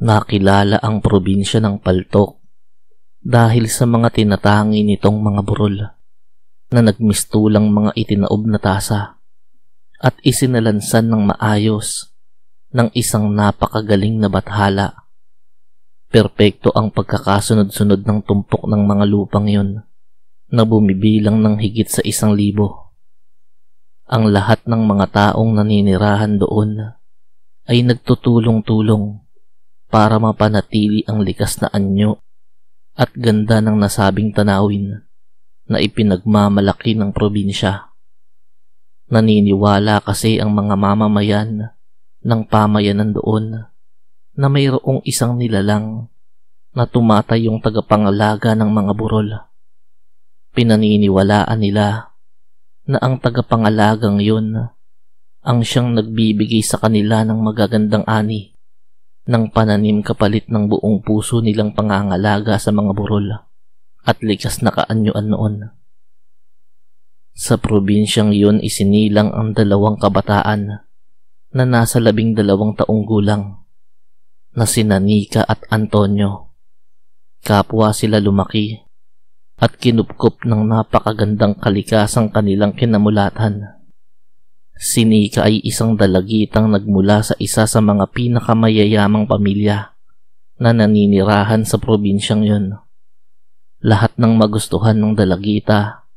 Nakilala ang probinsya ng Paltok dahil sa mga tinatangi nitong mga burol na nagmistulang mga itinaob na tasa at isinalansan ng maayos ng isang napakagaling na bathala. Perpekto ang pagkakasunod-sunod ng tumpok ng mga lupang yon na bumibilang ng higit sa 1,000. Ang lahat ng mga taong naninirahan doon ay nagtutulong-tulong para mapanatili ang likas na anyo at ganda ng nasabing tanawin na ipinagmamalaki ng probinsya. Naniniwala kasi ang mga mamamayan ng pamayanan doon na mayroong isang nilalang na tumatayong tagapangalaga ng mga burol. Pinaniniwalaan nila na ang tagapangalagang yun ang siyang nagbibigay sa kanila ng magagandang ani ng pananim kapalit ng buong puso nilang pangangalaga sa mga burol at likas na kaanyuan noon. Sa probinsyang yun isinilang ang 2 kabataan na nasa 12 taong gulang na sina Nika at Antonio. Kapwa sila lumaki at kinupkup ng napakagandang kalikasang kanilang kinamulatan. Si Nika ay isang dalagitang nagmula sa isa sa mga pinakamayayamang pamilya na naninirahan sa probinsyang yun. Lahat ng magustuhan ng dalagita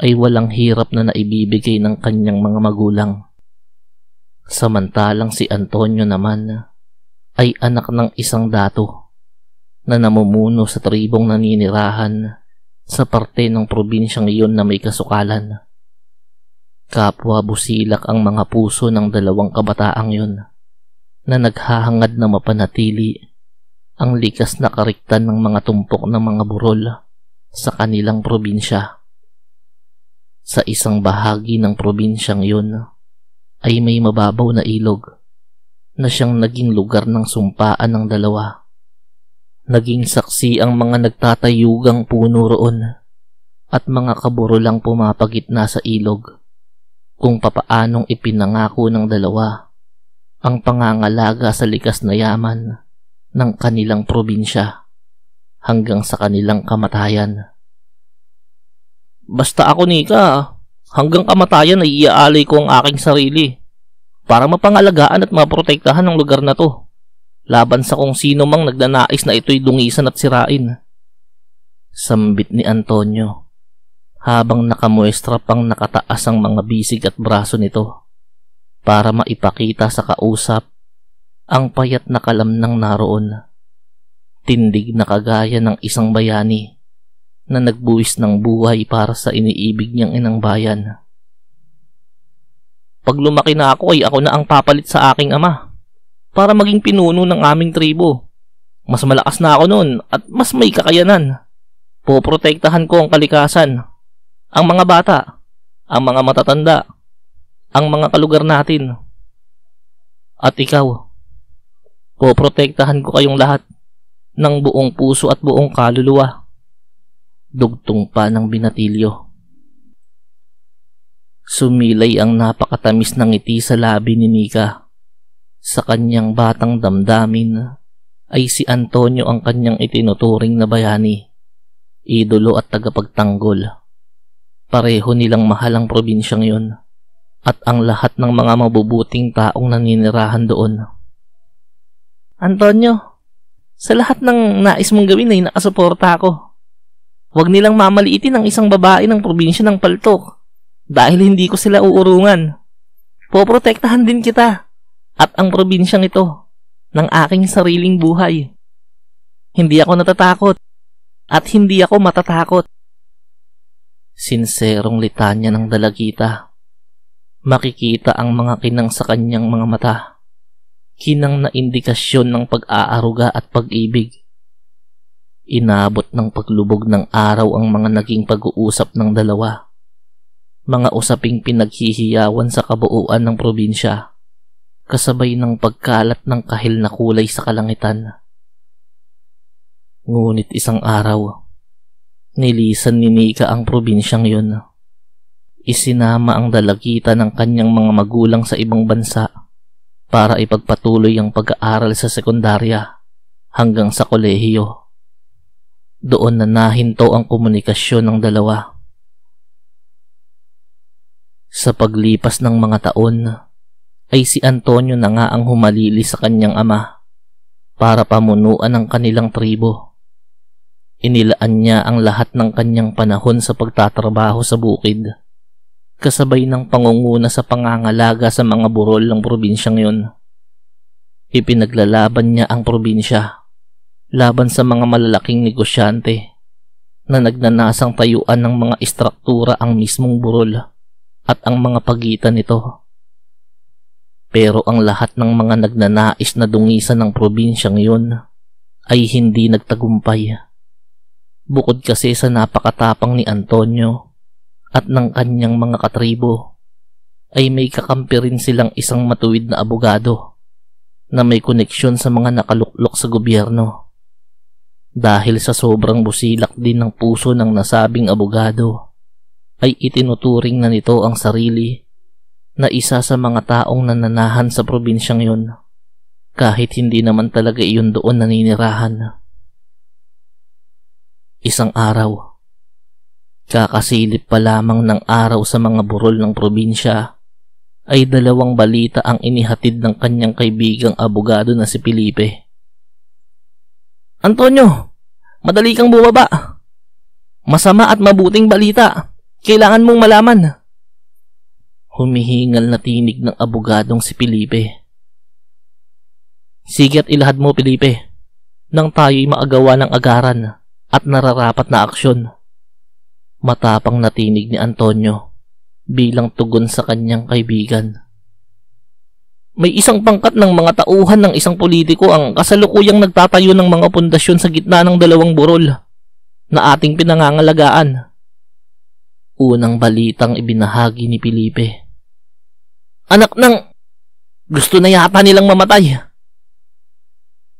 ay walang hirap na naibibigay ng kanyang mga magulang. Samantalang si Antonio naman ay anak ng isang dato na namumuno sa tribong naninirahan sa parte ng probinsyang iyon na may kasukalan. Kapwa busilak ang mga puso ng 2 kabataang yun na naghahangad na mapanatili ang likas na kariktan ng mga tumpok ng mga burol sa kanilang probinsya. Sa isang bahagi ng probinsyang yun ay may mababaw na ilog na siyang naging lugar ng sumpaan ng 2. Naging saksi ang mga nagtatayugang puno roon at mga kaburolang pumapagitna sa ilog kung papaanong ipinangako ng 2 ang pangangalaga sa likas na yaman ng kanilang probinsya hanggang sa kanilang kamatayan. Basta ako, Nika, hanggang kamatayan ay iaalay ko ang aking sarili para mapangalagaan at maprotektahan ang lugar na to laban sa kung sino mang nagnanais na ito'y dungisan at sirain. Sambit ni Antonio habang nakamuestra pang nakataas ang mga bisig at braso nito para maipakita sa kausap ang payat na kalamnang naroon. Tindig na kagaya ng isang bayani na nagbuwis ng buhay para sa iniibig niyang inang bayan. Pag lumaki na ako ay ako na ang papalit sa aking ama para maging pinuno ng aming tribo. Mas malakas na ako noon at mas may kakayanan. Poprotektahan ko ang kalikasan, ang mga bata, ang mga matatanda, ang mga kalugar natin. At ikaw, poprotektahan ko kayong lahat ng buong puso at buong kaluluwa. Dugtong pa ng binatilyo. Sumilay ang napakatamis ng ngiti sa labi ni Nika. Sa kanyang batang damdamin ay si Antonio ang kanyang itinuturing na bayani, idolo at tagapagtanggol. Pareho nilang mahal ang probinsyang yun at ang lahat ng mga mabubuting taong naninirahan doon. Antonio, sa lahat ng nais mong gawin ay nakasuporta ako. Huwag nilang mamaliitin ang isang babae ng probinsya ng Paltok dahil hindi ko sila uurungan. Poprotektahan din kita at ang probinsyang ito ng aking sariling buhay. Hindi ako natatakot at hindi ako matatakot. Sinserong litanya ng dalagita. Makikita ang mga kinang sa kanyang mga mata. Kinang na indikasyon ng pag-aaruga at pag-ibig. Inabot ng paglubog ng araw ang mga naging pag-uusap ng 2. Mga usaping pinaghihiyawan sa kabuuan ng probinsya, kasabay ng pagkalat ng kahil na kulay sa kalangitan. Ngunit isang araw, nilisan ni Nika ang probinsyang yun. Isinama ang dalagita ng kanyang mga magulang sa ibang bansa para ipagpatuloy ang pag-aaral sa sekundarya hanggang sa kolehiyo. Doon na nahinto ang komunikasyon ng dalawa. Sa paglipas ng mga taon, ay si Antonio na nga ang humalili sa kanyang ama para pamunuan ang kanilang tribo. Inilaan niya ang lahat ng kanyang panahon sa pagtatrabaho sa bukid, kasabay ng pangunguna sa pangangalaga sa mga burol ng probinsyang yun. Ipinaglalaban niya ang probinsya laban sa mga malalaking negosyante na nagnanasang tayuan ng mga istruktura ang mismong burol at ang mga pagitan nito. Pero ang lahat ng mga nagnanais na dungisan ng probinsyang yun ay hindi nagtagumpay. Bukod kasi sa napakatapang ni Antonio at ng kanyang mga katribo, ay may kakampi rin silang isang matuwid na abogado na may koneksyon sa mga nakaluklok sa gobyerno. Dahil sa sobrang busilak din ng puso ng nasabing abogado, ay itinuturing na nito ang sarili na isa sa mga taong nananahan sa probinsyang yun, kahit hindi naman talaga iyon doon naninirahan. Isang araw, kakasilip pa lamang ng araw sa mga burol ng probinsya, ay dalawang balita ang inihatid ng kanyang kaibigang abogado na si Felipe. Antonio, madali kang bumaba. Masama at mabuting balita. Kailangan mong malaman. Humihingal na tinig ng abogadong si Felipe. Sige at ilahad mo, Felipe, nang tayo'y maagawa ng agaran at nararapat na aksyon. Matapang na tinig ni Antonio bilang tugon sa kanyang kaibigan. May isang pangkat ng mga tauhan ng isang politiko ang kasalukuyang nagtatayo ng mga pundasyon sa gitna ng dalawang burol na ating pinangangalagaan. Unang balitang ibinahagi ni Felipe. Anak ng... gusto na yata nilang mamatay.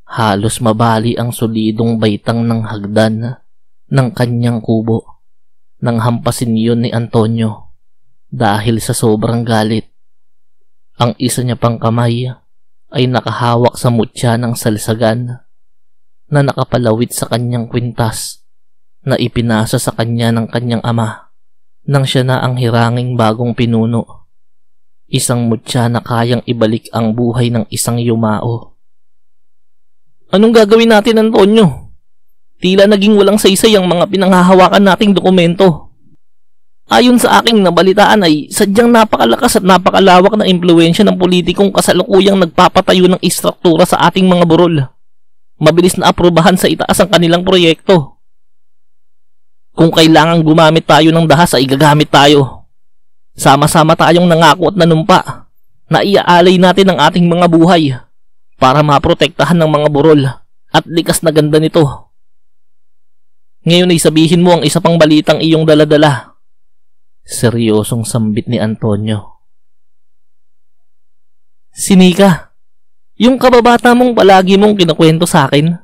Halos mabali ang solidong baitang ng hagdan ng kanyang kubo nang hampasin yun ni Antonio dahil sa sobrang galit. Ang isa niya pang kamay ay nakahawak sa mutya ng salsagan na nakapalawit sa kanyang kwintas na ipinasa sa kanya ng kanyang ama nang siya na ang hiranging bagong pinuno. Isang mutya na kayang ibalik ang buhay ng isang yumao. Anong gagawin natin, Antonio? Tila naging walang saysay ang mga pinanghahawakan nating dokumento. Ayon sa aking nabalitaan ay sadyang napakalakas at napakalawak na impluwensya ng politikong kasalukuyang nagpapatayo ng istruktura sa ating mga burol. Mabilis na aprubahan sa itaas ang kanilang proyekto. Kung kailangang gumamit tayo ng dahas ay gagamit tayo. Sama-sama tayong nangako at nanumpa na iaalay natin ang ating mga buhay para maprotektahan ng mga burol at likas na ganda nito. Ngayon ay sabihin mo ang isa pang balitang iyong daladala. Seryosong sambit ni Antonio. Sinika, yung kababata mong palagi mong kinakwento sa akin,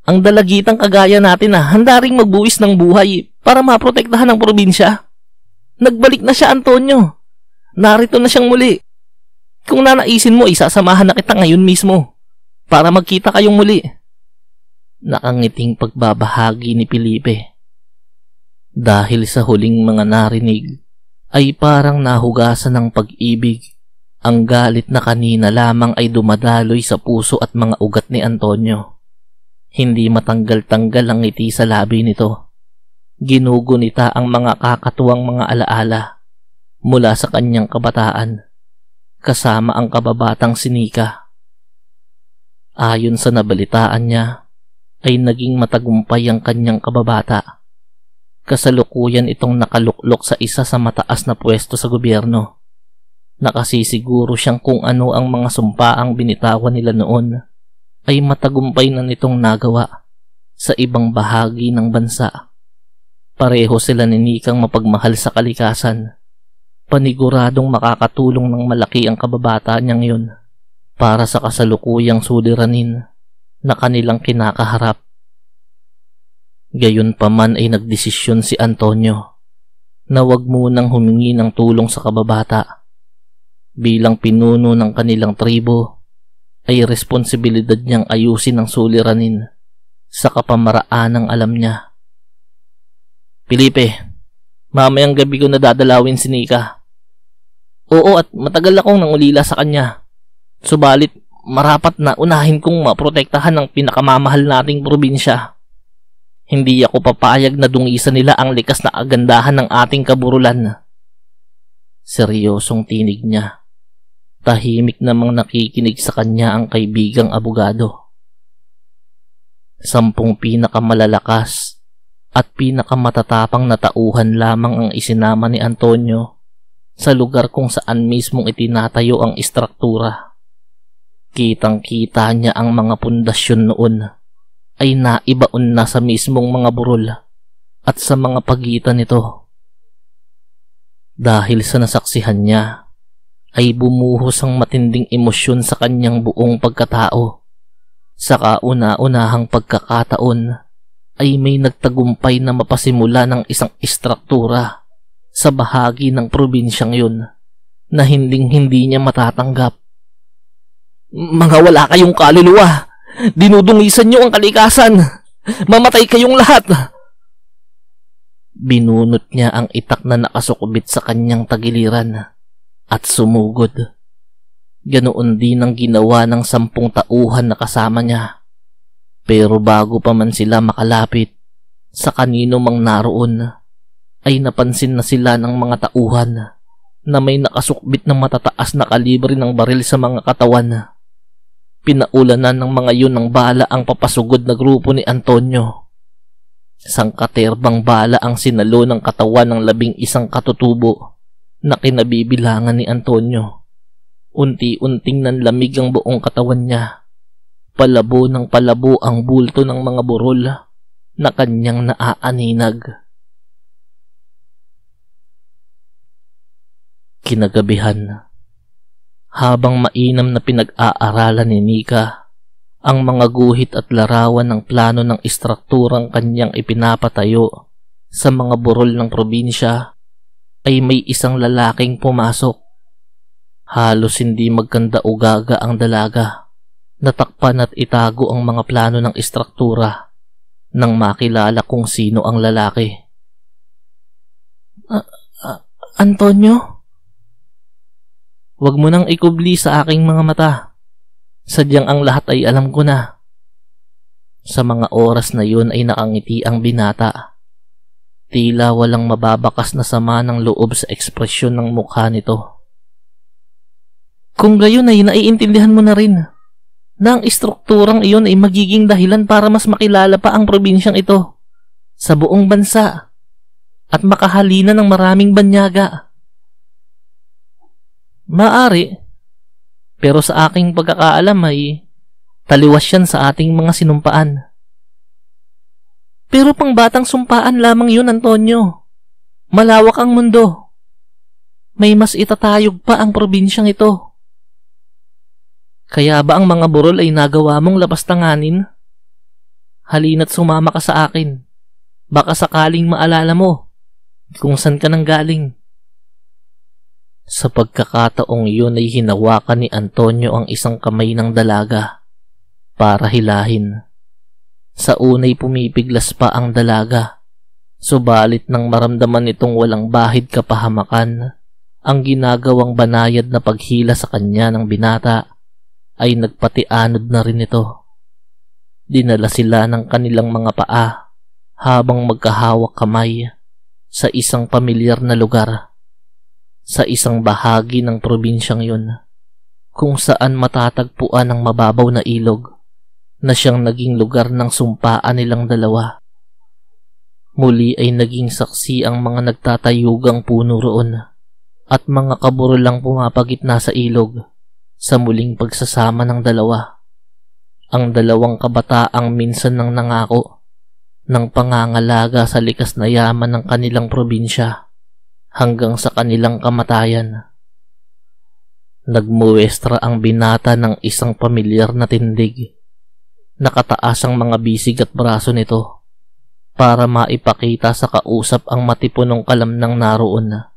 ang dalagitang kagaya natin na handa ring magbuwis ng buhay para maprotektahan ang probinsya. Nagbalik na siya, Antonio. Narito na siyang muli. Kung nanaisin mo, isasamahan na kita ngayon mismo para magkita kayong muli. Nakangiting pagbabahagi ni Felipe. Dahil sa huling mga narinig, ay parang nahugasan ng pag-ibig. Ang galit na kanina lamang ay dumadaloy sa puso at mga ugat ni Antonio. Hindi matanggal-tanggal ang ngiti sa labi nito. Ginugunita ang mga kakatuwang mga alaala mula sa kanyang kabataan, kasama ang kababatang sinika. Ayon sa nabalitaan niya, ay naging matagumpay ang kanyang kababata. Kasalukuyan itong nakaluklok sa isa sa mataas na pwesto sa gobyerno. Nakasisiguro siyang kung ano ang mga sumpaang binitawan nila noon ay matagumpay na nitong nagawa sa ibang bahagi ng bansa. Pareho sila ni Nikang mapagmahal sa kalikasan. Paniguradong makakatulong ng malaki ang kababata niyang yun para sa kasalukuyang suliranin na kanilang kinakaharap. Gayunpaman ay nagdesisyon si Antonio na wag munang humingi ng tulong sa kababata. Bilang pinuno ng kanilang tribo, ay responsibilidad niyang ayusin ang suliranin sa kapamaraanang alam niya. Felipe, mamayang gabi ko na dadalawin si Nika. Oo, at matagal akong nangulila sa kanya. Subalit, marapat na unahin kong maprotektahan ang pinakamamahal nating probinsya. Hindi ako papayag na dungisan nila ang likas na agandahan ng ating kaburulan. Seryosong tinig niya. Tahimik namang nakikinig sa kanya ang kaibigang abogado. 10 pinakamalalakas at pinakamatatapang na tauhan lamang ang isinama ni Antonio sa lugar kung saan mismong itinatayo ang istruktura. Kitang-kita niya ang mga pundasyon noon ay naibaon na sa mismong mga burol at sa mga pagitan nito. Dahil sa nasaksihan niya, ay bumuhos ang matinding emosyon sa kanyang buong pagkatao. Sa kauna-unahang pagkakataon ay may nagtagumpay na mapasimula ng isang istruktura sa bahagi ng probinsyang yun na hinding-hindi niya matatanggap. Mga wala kayong kaluluwa! Dinudungisan niyo ang kalikasan! Mamatay kayong lahat! Binunot niya ang itak na nakasukbit sa kanyang tagiliran at sumugod. Ganoon din ang ginawa ng 10 tauhan na kasama niya. Pero bago pa man sila makalapit sa kanino mang naroon, ay napansin na sila ng mga tauhan na may nakasukbit ng matataas na kalibre ng baril sa mga katawan. Pinaulanan ng mga yun ng bala ang papasugod na grupo ni Antonio. Sangkaterbang bala ang sinalo ng katawan ng 11 katutubo na kinabibilangan ni Antonio. Unti-unting nanlamig ang buong katawan niya. Palabo ng palabo ang bulto ng mga burol na kanyang naaaninag. Kinagabihan, habang mainam na pinag-aaralan ni Nika ang mga guhit at larawan ng plano ng istrukturang kanyang ipinapatayo sa mga burol ng probinsya, ay may isang lalaking pumasok. Halos hindi magkanda-ugaga ang dalaga. Natakpan at itago ang mga plano ng istruktura nang makilala kung sino ang lalaki. Antonio? Huwag mo nang ikubli sa aking mga mata. Sadyang ang lahat ay alam ko na. Sa mga oras na yun ay nakangiti ang binata. Tila walang mababakas na sama ng loob sa ekspresyon ng mukha nito. Kung gayon ay naiintindihan mo na rin na ang istrukturang iyon ay magiging dahilan para mas makilala pa ang probinsyang ito sa buong bansa at makahalina ng maraming banyaga. Maari, pero sa aking pagkakaalam ay taliwas yan sa ating mga sinumpaan. Pero pang batang sumpaan lamang yun, Antonio. Malawak ang mundo. May mas itatayog pa ang probinsyang ito. Kaya ba ang mga burol ay nagawa mong lapastanganin? Halina't sumama ka sa akin. Baka sakaling maalala mo kung saan ka nang galing. Sa pagkakataong iyon ay hinawakan ni Antonio ang isang kamay ng dalaga para hilahin. Sa unay pumipiglas pa ang dalaga, subalit nang maramdaman nitong walang bahid kapahamakan ang ginagawang banayad na paghila sa kanya ng binata, ay nagpatianod na rin ito. Dinala sila ng kanilang mga paa habang magkahawak kamay sa isang pamilyar na lugar, sa isang bahagi ng probinsyang yun, kung saan matatagpuan ang mababaw na ilog na siyang naging lugar ng sumpaan nilang dalawa. Muli ay naging saksi ang mga nagtatayugang puno roon at mga kaburulang pumapagitna sa ilog sa muling pagsasama ng dalawa. Ang dalawang kabataang minsan nang nangako ng pangangalaga sa likas na yaman ng kanilang probinsya hanggang sa kanilang kamatayan. Nagmuwestra ang binata ng isang pamilyar na tindig. Nakataas ang mga bisig at braso nito para maipakita sa kausap ang matipunong kalamnang naroon.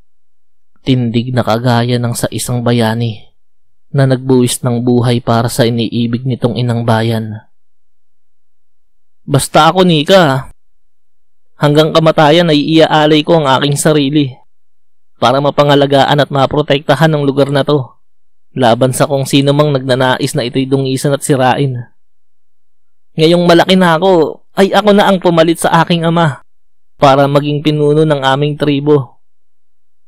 Tindig na kagaya ng sa isang bayani na nagbuwis ng buhay para sa iniibig nitong inang bayan. Basta ako, Nika, hanggang kamatayan ay iaalay ko ang aking sarili para mapangalagaan at maprotektahan ang lugar na to laban sa kung sino mang nagnanais na ito'y dungisan at sirain. Ngayong malaki na ako, ay ako na ang pumalit sa aking ama para maging pinuno ng aming tribo.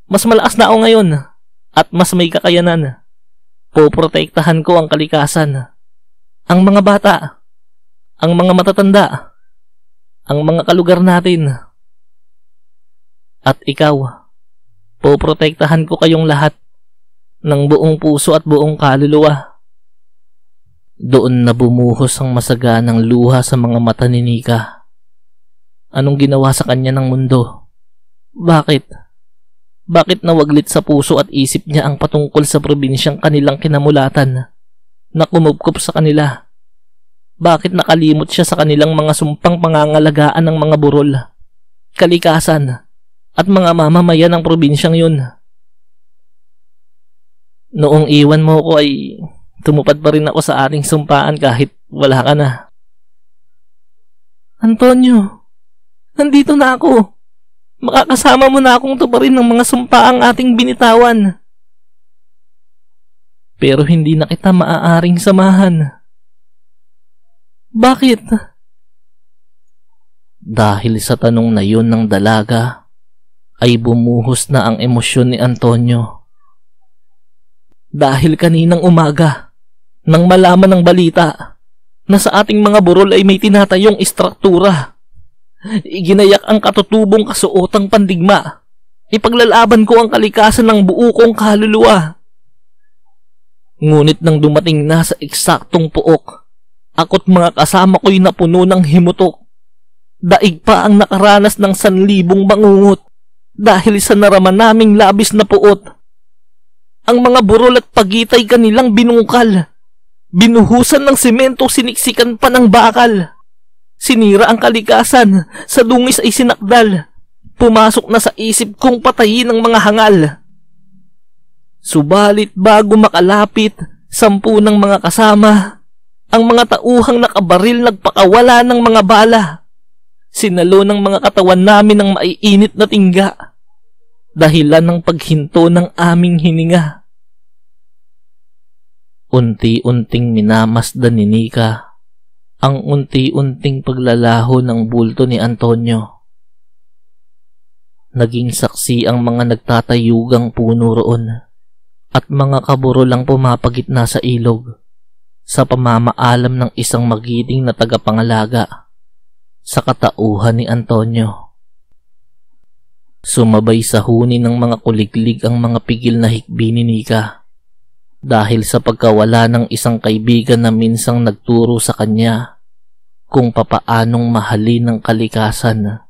Mas malakas na ako ngayon at mas may kakayanan. Poprotektahan ko ang kalikasan, ang mga bata, ang mga matatanda, ang mga kalugar natin. At ikaw, poprotektahan ko kayong lahat ng buong puso at buong kaluluwa. Doon na bumuhos ang masaganang luha sa mga mata ni Nika. Anong ginawa sa kanya ng mundo? Bakit? Bakit nawaglit sa puso at isip niya ang patungkol sa probinsyang kanilang kinamulatan na kumupkup sa kanila? Bakit nakalimot siya sa kanilang mga sumpang pangangalagaan ng mga burol, kalikasan, at mga mamamayan ng probinsyang yun? Noong iwan mo ko ay tumupad pa rin ako sa ating sumpaan kahit wala ka na. Antonio, nandito na ako. Makakasama mo na akong tuparin ng mga sumpaang ating binitawan. Pero hindi na kita maaaring samahan. Bakit? Dahil sa tanong na yun ng dalaga, ay bumuhos na ang emosyon ni Antonio. Dahil kaninang umaga, nang malaman ng balita na sa ating mga burol ay may tinatayong istruktura, iginayak ang katutubong kasuotang pandigma. Ipaglalaban ko ang kalikasan ng buo kong kaluluwa. Ngunit nang dumating na sa eksaktong puok, ako't mga kasama ko'y napuno ng himutok. Daig pa ang nakaranas ng 1,000 bangungot dahil sa naraman naming labis na puot. Ang mga burol at pagitay kanilang binungkal. Binuhusan ng semento, siniksikan pa ng bakal. Sinira ang kalikasan, sa dungis ay sinakdal. Pumasok na sa isip kong patayin ang mga hangal. Subalit bago makalapit, 10 ng mga kasama, ang mga tauhang nakabaril nagpakawala ng mga bala. Sinalo ng mga katawan namin ng maiinit na tingga, dahilan ng paghinto ng aming hininga. Unti-unting minamasdan ni Nika ang unti-unting paglalaho ng bulto ni Antonio. Naging saksi ang mga nagtatayugang puno roon at mga kaburol ang pumapagitna sa ilog sa pamamaalam ng isang magiting na tagapangalaga sa katauhan ni Antonio. Sumabay sa huni ng mga kuliglig ang mga pigil na hikbi ni Nika dahil sa pagkawala ng isang kaibigan na minsang nagturo sa kanya kung papaanong mahalin ng kalikasan